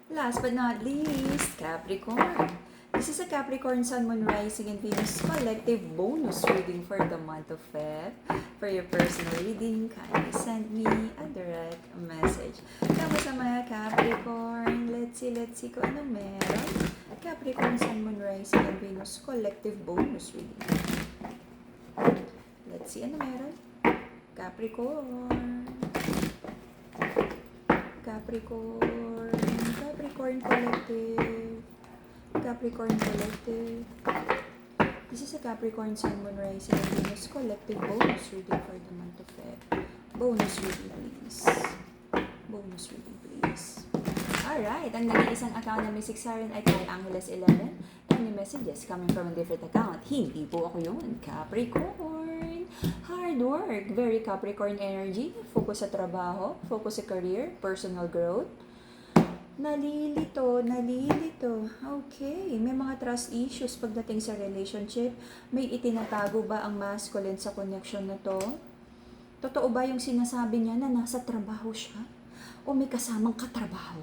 Last but not least, Capricorn. This is a Capricorn Sun, Moon, Rising, and Venus collective bonus reading for the month of Feb. For your personal reading, kindly send me a direct message. Kamusta mga Capricorn? Let's see kung anong meron. Capricorn Sun, Moon, Rising, and Venus collective bonus reading. Let's see ano meron. Capricorn. Capricorn Collective. Capricorn Collective. This is a Capricorn Sun, Moon, Rising, and Venus collective bonus reading for the month of Feb. Bonus reading, please. Bonus reading, please. Alright, ang nag-iisang account na may 6 siren ay kay Angeles 11. Any messages coming from a different account? Hindi po ako yun. Capricorn. Hard work. Very Capricorn energy. Focus sa trabaho. Focus sa career. Personal growth. Nalilito. Okay. May mga trust issues pagdating sa relationship. May itinatago ba ang masculine sa connection na to? Totoo ba yung sinasabi niya na nasa trabaho siya? O may kasamang katrabaho?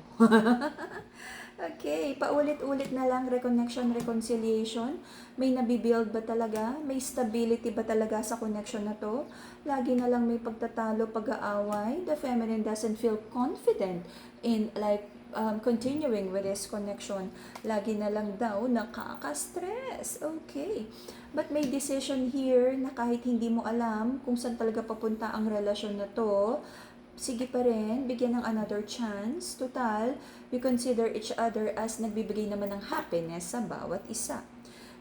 Okay, paulit-ulit na lang, reconnection, reconciliation. May nabibuild ba talaga? May stability ba talaga sa connection na to? Lagi na lang may pagtatalo, pag-aaway. The feminine doesn't feel confident in continuing with this connection. Lagi na lang daw nakaka-stress. Okay. But may decision here na kahit hindi mo alam kung saan talaga papunta ang relasyon na to, sige pa rin, bigyan ng another chance. Total, we consider each other as nagbibigay naman ng happiness sa bawat isa.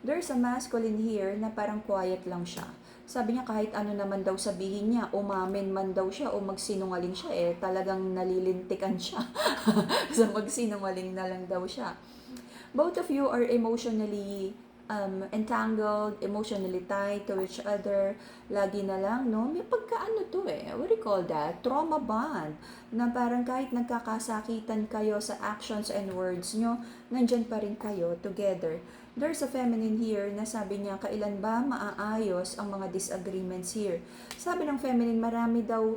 There's a masculine here na parang quiet lang siya. Sabi niya kahit ano naman daw sabihin niya, umamin man daw siya o magsinungaling siya, talagang nalilintikan siya. So magsinungaling na lang daw siya. Both of you are emotionally entangled, emotionally tied to each other. Lagi na lang, no? May pagkaano to what do you call that? Trauma bond. Na parang kahit nagkakasakitan kayo sa actions and words nyo, nandyan pa rin kayo together. There's a feminine here na sabi niya, kailan ba maaayos ang mga disagreements here? Sabi ng feminine, marami daw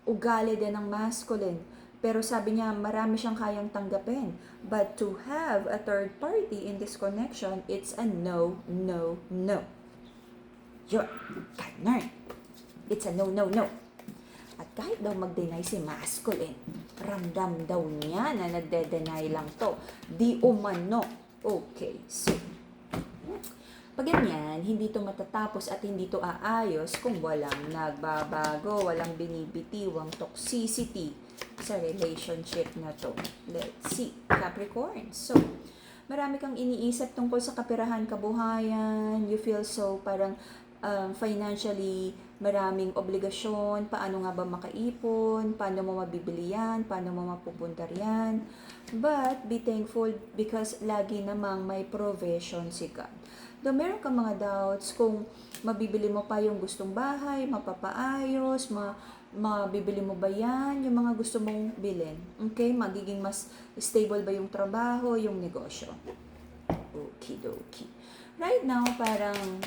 ugali din ng masculine. Pero sabi niya, marami siyang kayang tanggapin. But to have a third party in this connection, it's a no. Yun, ganun. It's a no. At kahit daw mag-deny si masculine, ramdam daw niya na nagde-deny lang to. Di umano. Okay, so, pag ganyan, hindi to matatapos at hindi to aayos kung walang nagbabago, walang binibitiwang toxicity sa relationship na to. Let's see, Capricorn. So, marami kang iniisip tungkol sa kapirahan, kabuhayan. You feel so parang financially maraming obligasyon. Paano nga ba makaipon? Paano mo mabibili yan? Paano mo mapupundar yan? But be thankful because lagi namang may provision si God. Though meron kang mga doubts kung mabibili mo pa yung gustong bahay, mapapaayos, mabibili mo ba yan, yung mga gusto mong bilhin. Okay? Magiging mas stable ba yung trabaho, yung negosyo. Okidoki. Right now, parang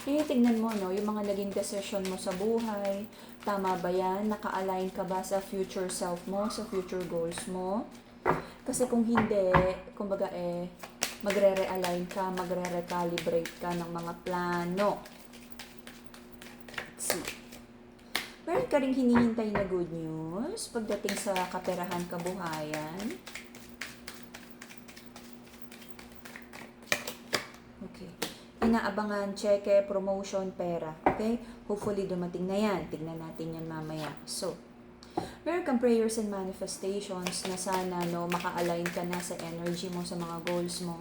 tinitignan mo, no, yung mga naging decision mo sa buhay, tama ba yan? Naka-align ka ba sa future self mo, sa future goals mo? Kasi kung hindi, kumbaga magre-realign ka, magre-recalibrate ka ng mga plano. Let's see. Meron ka rin hinihintay na good news pagdating sa kaperahan, kabuhayan. Okay. Inaabangan, cheque, promotion, pera. Okay? Hopefully dumating na yan. Tignan natin yan mamaya. So, meron kang prayers and manifestations na sana maka-align ka na sa energy mo, sa mga goals mo.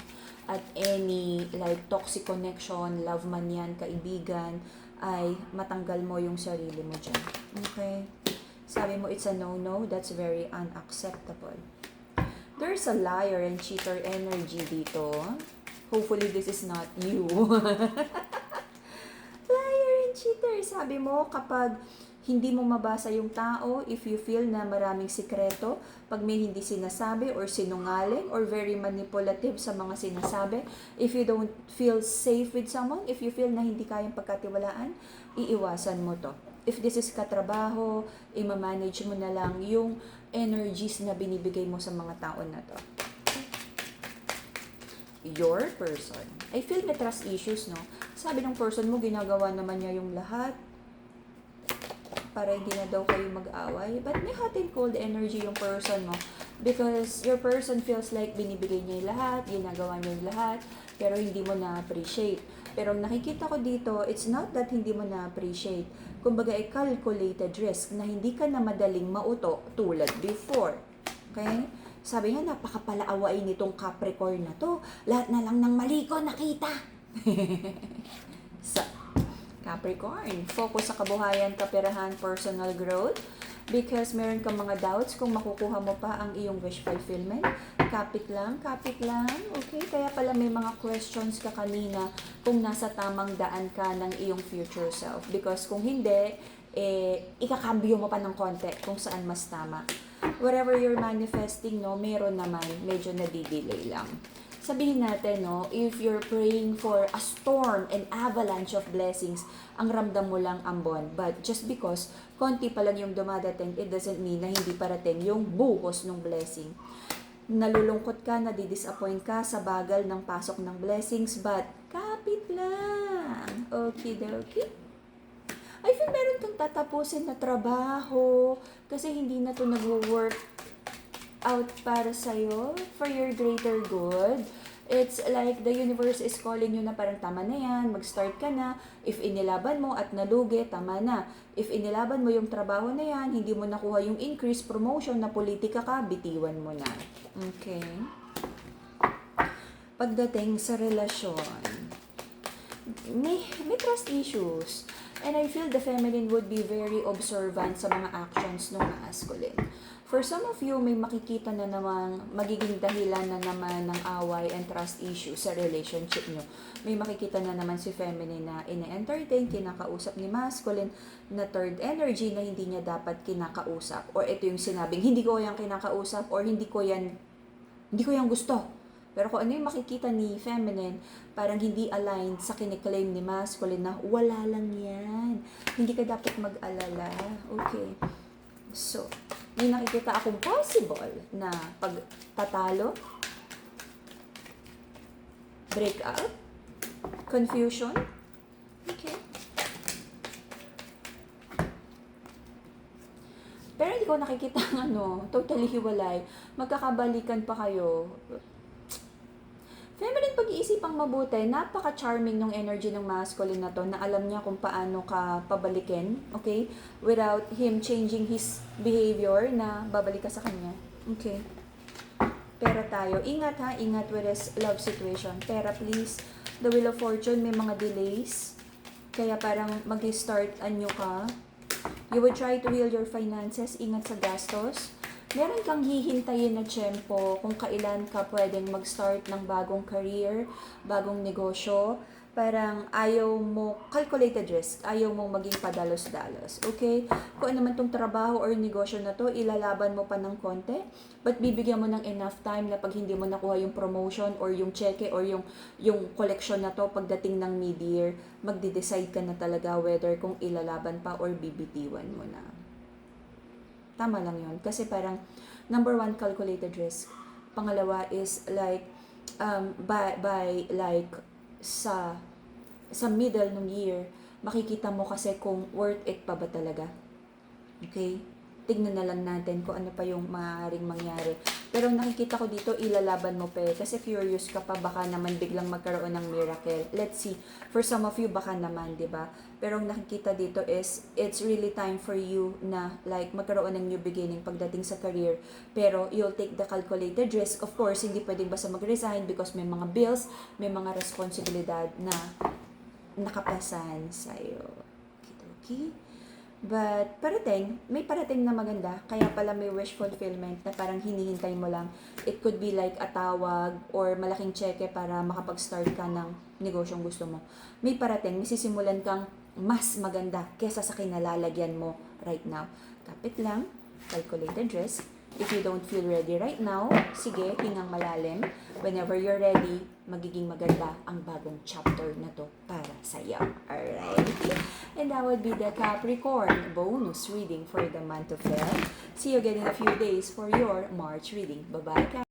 At any toxic connection, love man yan, kaibigan, ay matanggal mo yung sarili mo dyan. Okay? Sabi mo, it's a no, that's very unacceptable. There's a liar and cheater energy dito. Hopefully, this is not you. Liar and cheater. Sabi mo, kapag hindi mo mabasa yung tao, if you feel na maraming sikreto, pag may hindi sinasabi or sinungaling or very manipulative sa mga sinasabi, if you don't feel safe with someone, if you feel na hindi kayang pagkatiwalaan, iiwasan mo to. If this is katrabaho, i-manage mo na lang yung energies na binibigay mo sa mga tao na to. Your person. I feel may trust issues, no? Sabi ng person mo, ginagawa naman niya yung lahat para hindi na daw kayo mag-away. But may hot and cold energy yung person mo. Because your person feels like binibigay niya yung lahat, ginagawa niya yung lahat, pero hindi mo na-appreciate. Pero nakikita ko dito, it's not that hindi mo na-appreciate. Kumbaga, ay calculated risk na hindi ka na madaling mauto tulad before. Okay? Sabi nga, napakapalaawain nitong Capricorn na to. Lahat na lang ng mali ko nakita. Sa Capricorn, focus sa kabuhayan, kaperahan, personal growth. Because meron kang mga doubts kung makukuha mo pa ang iyong wish fulfillment. Kapit lang. Okay? Kaya pala may mga questions ka kanina kung nasa tamang daan ka ng iyong future self. Because kung hindi, ikakambyo mo pa ng konti kung saan mas tama. Whatever you're manifesting, no, meron naman, medyo nadidelay lang. Sabihin natin, no, if you're praying for a storm and avalanche of blessings, ang ramdam mo lang ambon. But just because konti pa lang yung dumadating, it doesn't mean na hindi parating yung buhos ng blessing. Nalulungkot ka, nadidisappoint ka sa bagal ng pasok ng blessings, but kapit lang. Okie-dokie. I feel meron kang tatapusin na trabaho kasi hindi na to nag-work out para sa'yo, for your greater good. It's like the universe is calling you na parang tama na yan, mag-start ka na. If inilaban mo at nalugi, tama na. If inilaban mo yung trabaho na yan, hindi mo nakuha yung increase, promotion, na politika ka, bitiwan mo na. Okay? Pagdating sa relasyon, may trust issues. And I feel the feminine would be very observant sa mga actions ng masculine. For some of you, may makikita na namang magiging dahilan na naman ng away and trust issue sa relationship nyo. May makikita na naman si feminine na ine-entertain, kinakausap ni masculine na third energy na hindi niya dapat kinakausap. Or ito yung sinabing, hindi ko yan kinakausap or hindi ko yan gusto. Pero kung ano yung makikita ni feminine, parang hindi aligned sa kiniklaim ni masculine na wala lang yan. Hindi ka dapat mag-alala. Okay. So, may nakikita akong possible na pagtatalo, breakup, confusion. Okay. Pero hindi ko nakikita totally hiwalay. Magkakabalikan pa kayo. Feminine, pag-iisipang mabuti, napaka-charming ng energy ng masculine na to, na alam niya kung paano ka pabalikin, okay? Without him changing his behavior na babalik ka sa kanya. Okay. Pera tayo. Ingat ha, ingat with this love situation. Pera please. The Wheel of Fortune, may mga delays. Kaya parang mag-start anyo ka. You would try to heal your finances. Ingat sa gastos. Meron kang hihintayin na tiyempo kung kailan ka pwedeng mag-start ng bagong career, bagong negosyo. Parang ayaw mo, calculated risk, ayaw mo maging padalos-dalos. Okay? Kung ano naman tong trabaho or negosyo na to, ilalaban mo pa ng konti, but bibigyan mo ng enough time na pag hindi mo nakuha yung promotion or yung cheque or yung collection na to, pagdating ng mid-year, magde-decide ka na talaga whether kung ilalaban pa or bibitiwan mo na. Tama lang yun. Kasi parang, number one, calculated risk. Pangalawa is like, by like, sa middle ng year, makikita mo kasi kung worth it pa ba talaga. Okay? Tignan na lang natin kung ano pa yung maaaring mangyari. Pero nakikita ko dito, ilalaban mo pa kasi curious ka pa, baka naman biglang magkaroon ng miracle. Let's see. For some of you, baka naman, di ba? Pero ang nakikita dito is, it's really time for you na like magkaroon ng new beginning pagdating sa career. Pero you'll take the calculated risk. Of course, hindi pwedeng basta mag-resign because may mga bills, may mga responsibilidad na nakapasan sa'yo. Okay? But may parating na maganda, kaya pala may wish fulfillment na parang hinihintay mo lang. It could be like a tawag or malaking cheque para makapag-start ka ng negosyong gusto mo. May parating, may sisimulan kang mas maganda kesa sa kinalalagyan mo right now. Kapit lang, calculated risk, If you don't feel ready right now, sige, hingang malalim. Whenever you're ready, magiging maganda ang bagong chapter na to para sa iyo. Alright? And that would be the Capricorn bonus reading for the month of Feb. See you again in a few days for your March reading. Bye-bye, Cap.